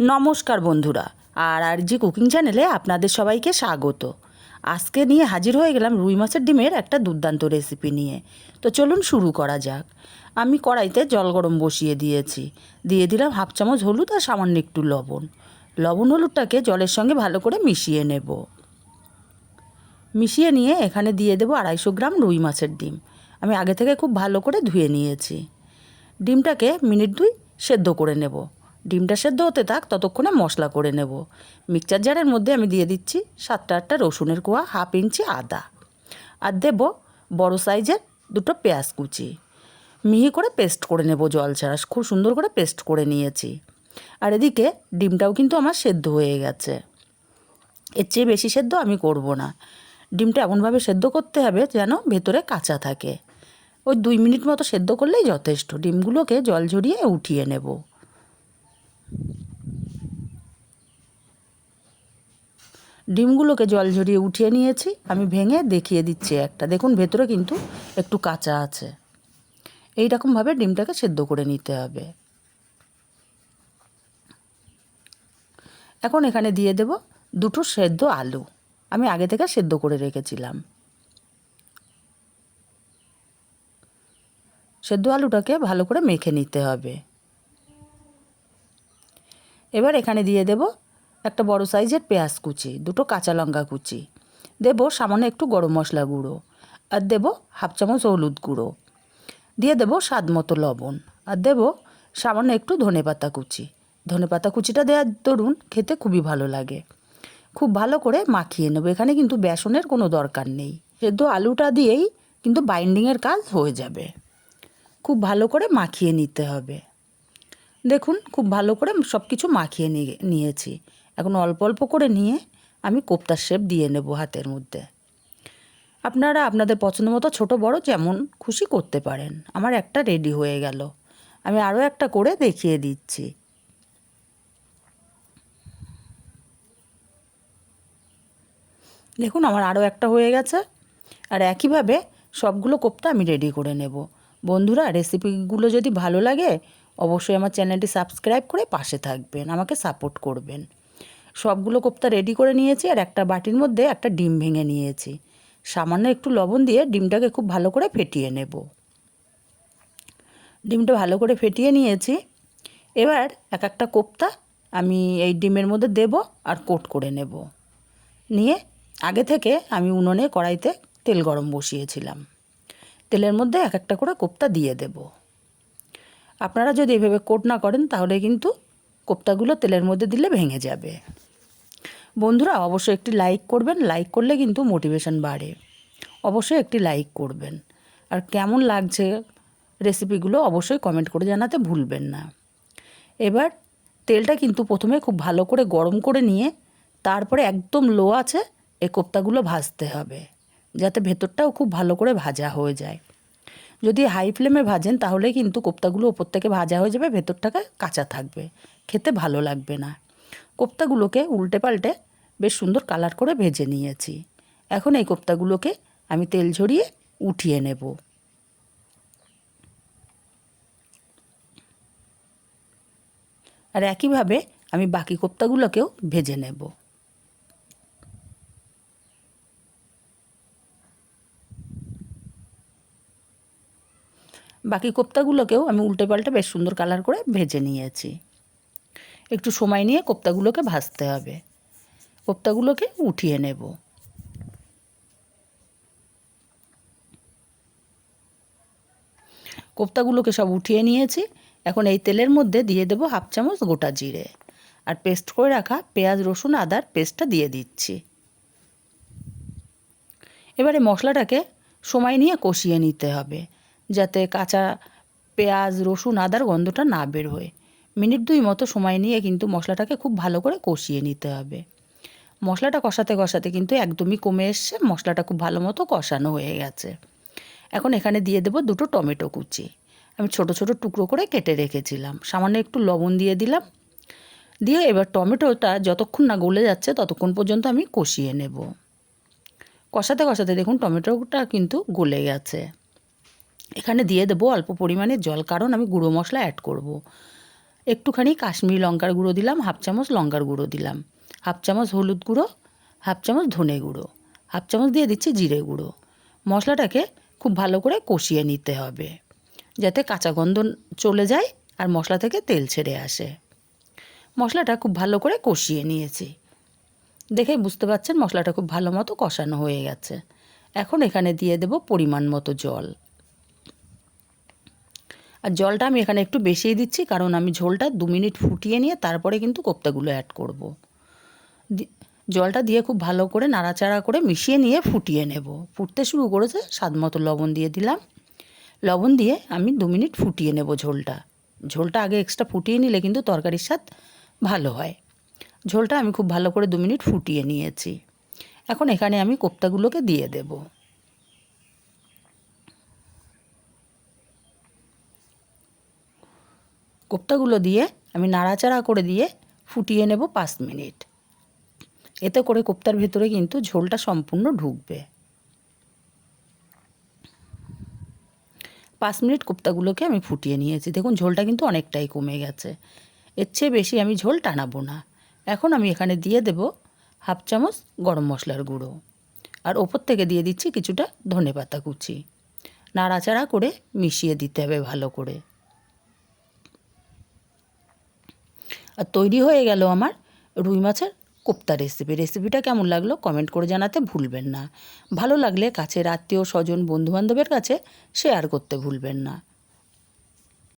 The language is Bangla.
নমস্কার বন্ধুরা, RRG কুকিং চ্যানেলে আপনাদের সবাইকে স্বাগত। আজকে নিয়ে হাজির হয়ে গেলাম রুই মাছের ডিমের একটা দুর্দান্ত রেসিপি নিয়ে। তো চলুন শুরু করা যাক। আমি কড়াইতে জল গরম বসিয়ে দিয়েছি, দিয়ে দিলাম হাফ চামচ হলুদ আর সামান্য একটু লবণ। লবণ হলুদটাকে জলের সঙ্গে ভালো করে মিশিয়ে নেব। মিশিয়ে নিয়ে এখানে দিয়ে দেবো 250 গ্রাম রুই মাছের ডিম। আমি আগে থেকে খুব ভালো করে ধুয়ে নিয়েছি। ডিমটাকে মিনিট 2 সেদ্ধ করে নেব। ডিমটা সেদ্ধ হতে থাক, ততক্ষণে মশলা করে নেব। মিক্সচার জারের মধ্যে আমি দিয়ে দিচ্ছি 7-8টা রসুনের কোয়া, হাফ ইঞ্চি আদা, আর দেব বড় সাইজের 2টো পেঁয়াজ কুচি। মিহি করে পেস্ট করে নেব, জল ছাড়া খুব সুন্দর করে পেস্ট করে নিয়েছি। আর এদিকে ডিমটাও কিন্তু আমার সেদ্ধ হয়ে গেছে। এর চেয়ে বেশি সেদ্ধ আমি করব না। ডিমটা এমনভাবে সেদ্ধ করতে হবে যেন ভেতরে কাঁচা থাকে। ওই 2 মিনিট মতো সেদ্ধ করলেই যথেষ্ট। ডিমগুলোকে জল ঝরিয়ে উঠিয়ে নেব। ডিমগুলোকে জল ঝরিয়ে উঠিয়ে নিয়েছি। আমি ভেঙে দেখিয়ে দিচ্ছি একটা, দেখুন ভেতরে কিন্তু একটু কাঁচা আছে। এই রকমভাবে ডিমটাকে সেদ্ধ করে নিতে হবে। এখন এখানে দিয়ে দেব 2টো সেদ্ধ আলু, আমি আগে থেকে সেদ্ধ করে রেখেছিলাম। সেদ্ধ আলুটাকে ভালো করে মেখে নিতে হবে। এবার এখানে দিয়ে দেব একটা বড় সাইজের পেঁয়াজ কুচি, 2টো কাঁচা লঙ্কা কুচি, দেব সামান্য একটু গরম মশলা গুঁড়ো, আর দেব হাফ চামচ হলুদ গুঁড়ো, দিয়ে দেব স্বাদ মতো লবণ, আর দেব সামান্য একটু ধনেপাতা কুচি। ধনেপাতা কুচিটা দেওয়ার দরুন খেতে খুবই ভালো লাগে। খুব ভালো করে মাখিয়ে নেব। এখানে কিন্তু বেসনের কোনো দরকার নেই, সেদ্ধ আলুটা দিয়েই কিন্তু বাইন্ডিংয়ের কাজ হয়ে যাবে। খুব ভালো করে মাখিয়ে নিতে হবে। দেখুন খুব ভালো করে সব কিছু মাখিয়ে নিয়েছি। এখন অল্প অল্প করে নিয়ে আমি কোপ্তার শেপ দিয়ে নেব হাতের মধ্যে। আপনারা আপনাদের পছন্দ মতো ছোটো বড় যেমন খুশি করতে পারেন। আমার একটা রেডি হয়ে গেল। আমি আরও একটা করে দেখিয়ে দিচ্ছি। দেখুন আমার আরও একটা হয়ে গেছে। আর একইভাবে সবগুলো কোপ্তা আমি রেডি করে নেব। বন্ধুরা, রেসিপিগুলো যদি ভালো লাগে অবশ্যই আমার চ্যানেলটি সাবস্ক্রাইব করে পাশে থাকবেন, আমাকে সাপোর্ট করবেন। সবগুলো কোপ্তা রেডি করে নিয়েছি। আর একটা বাটির মধ্যে একটা ডিম ভেঙে নিয়েছি। সামান্য একটু লবণ দিয়ে ডিমটাকে খুব ভালো করে ফেটিয়ে নেব। ডিমটা ভালো করে ফেটিয়ে নিয়েছি। এবার এক একটা কোপ্তা আমি এই ডিমের মধ্যে দেব আর কোট করে নেব। নিয়ে আগে থেকে আমি উনুনে কড়াইতে তেল গরম বসিয়েছিলাম। তেলের মধ্যে এক একটা করে কোপ্তা দিয়ে দেব। আপনারা যদি এভাবে কোট না করেন তাহলে কিন্তু কোপ্তাগুলো তেলের মধ্যে দিলে ভেঙে যাবে। বন্ধুরা অবশ্যই একটি লাইক করবেন, লাইক করলে কিন্তু মোটিভেশন বাড়ে। অবশ্যই একটি লাইক করবেন। আর কেমন লাগছে রেসিপিগুলো অবশ্যই কমেন্ট করে জানাতে ভুলবেন না। এবার তেলটা কিন্তু প্রথমে খুব ভালো করে গরম করে নিয়ে তারপরে একদম লো আছে এই কোপ্তাগুলো ভাজতে হবে, যাতে ভেতরটাও খুব ভালো করে ভাজা হয়ে যায়। যদি হাই ফ্লেমে ভাজেন তাহলে কিন্তু কোপ্তাগুলো ওপর থেকে ভাজা হয়ে যাবে, ভেতরটাকে কাঁচা থাকবে, খেতে ভালো লাগবে না। কোপ্তাগুলোকে উল্টে পাল্টে বেশ সুন্দর কালার করে ভেজে নিয়েছি। এখন এই কোপ্তাগুলোকে আমি তেল ঝরিয়ে উঠিয়ে নেব। আর একইভাবে আমি বাকি কোপ্তাগুলোকেও ভেজে নেব। বাকি কোপ্তাগুলোকেও আমি উল্টে পাল্টে বেশ সুন্দর কালার করে ভেজে নিয়েছি। একটু সময় নিয়ে কোপ্তাগুলোকে ভাজতে হবে। কোপ্তাগুলোকে উঠিয়ে নেব। কোপ্তাগুলোকে সব উঠিয়ে নিয়েছি। এখন এই তেলের মধ্যে দিয়ে দেব হাফ চামচ গোটা জিরে, আর পেস্ট করে রাখা পেঁয়াজ রসুন আদার পেস্টটা দিয়ে দিচ্ছি। এবারে মশলাটাকে সময় নিয়ে কষিয়ে নিতে হবে, যাতে কাঁচা পেঁয়াজ রসুন আদার গন্ধটা না বের হয়। মিনিট 2 মতো সময় নিয়ে কিন্তু মশলাটাকে খুব ভালো করে কষিয়ে নিতে হবে। মশলাটা কষাতে কষাতে কিন্তু একদমই কমে এসছে, মশলাটা খুব ভালো মতো কষানো হয়ে গেছে। এখন এখানে দিয়ে দেব 2টো টমেটো কুচি, আমি ছোট ছোট টুকরো করে কেটে রেখেছিলাম। সামান্য একটু লবণ দিয়ে দিলাম। দিয়ে এবার টমেটোটা যতক্ষণ না গলে যাচ্ছে ততক্ষণ পর্যন্ত আমি কষিয়ে নেব। কষাতে কষাতে দেখুন টমেটোটা কিন্তু গলে গেছে। এখানে দিয়ে দেবো অল্প পরিমাণে জল, কারণ আমি গুঁড়ো মশলা অ্যাড করব। একটুখানি কাশ্মীরি লঙ্কার গুঁড়ো দিলাম, হাফ চামচ লঙ্কার গুঁড়ো দিলাম, হাফ চামচ হলুদ গুঁড়ো, হাফ চামচ ধনে গুঁড়ো, হাফ চামচ দিয়ে দিচ্ছি জিরে গুঁড়ো। মশলাটাকে খুব ভালো করে কষিয়ে নিতে হবে যাতে কাঁচা গন্ধ চলে যায় আর মশলা থেকে তেল ছেড়ে আসে। মশলাটা খুব ভালো করে কষিয়ে নিয়েছি, দেখেই বুঝতে পারছেন মশলাটা খুব ভালো মতো কষানো হয়ে গেছে। এখন এখানে দিয়ে দেব পরিমাণ মতো জল। আর জলটা আমি এখানে একটু বেশিই দিচ্ছি, কারণ আমি ঝোলটা 2 মিনিট ফুটিয়ে নিয়ে তারপরে কিন্তু কোপ্তাগুলো অ্যাড করব। জলটা দিয়ে খুব ভালো করে নাড়াচাড়া করে মিশিয়ে নিয়ে ফুটিয়ে নেব। ফুটতে শুরু করেছে, স্বাদ মতো লবণ দিয়ে দিলাম। লবণ দিয়ে আমি 2 মিনিট ফুটিয়ে নেব ঝোলটা। ঝোলটা আগে এক্সট্রা ফুটিয়ে নিলে কিন্তু তরকারির স্বাদ ভালো হয়। ঝোলটা আমি খুব ভালো করে 2 মিনিট ফুটিয়ে নিয়েছি। এখন এখানে আমি কোপ্তাগুলোকে দিয়ে দেব। কোপ্তাগুলো দিয়ে আমি নাড়াচাড়া করে দিয়ে ফুটিয়ে নেব 5 মিনিট। এতে করে কোপ্তার ভেতরে কিন্তু ঝোলটা সম্পূর্ণ ঢুকবে। 5 মিনিট কোপ্তাগুলোকে আমি ফুটিয়ে নিয়েছি। দেখুন ঝোলটা কিন্তু অনেকটাই কমে গেছে। এর চেয়ে বেশি আমি ঝোল টানাবো না। এখন আমি এখানে দিয়ে দেব হাফ চামচ গরম মশলার গুঁড়ো, আর ওপর থেকে দিয়ে দিচ্ছি কিছুটা ধনেপাতা কুচি। নাড়াচাড়া করে মিশিয়ে দিতে হবে ভালো করে। আর তৈরি হয়ে গেল আমার রুই মাছের কোপ্তা রেসিপি। রেসিপিটা কেমন লাগলো কমেন্ট করে জানাতে ভুলবেন না। ভালো লাগলে কাছের আত্মীয় স্বজন বন্ধুবান্ধবের কাছে শেয়ার করতে ভুলবেন না।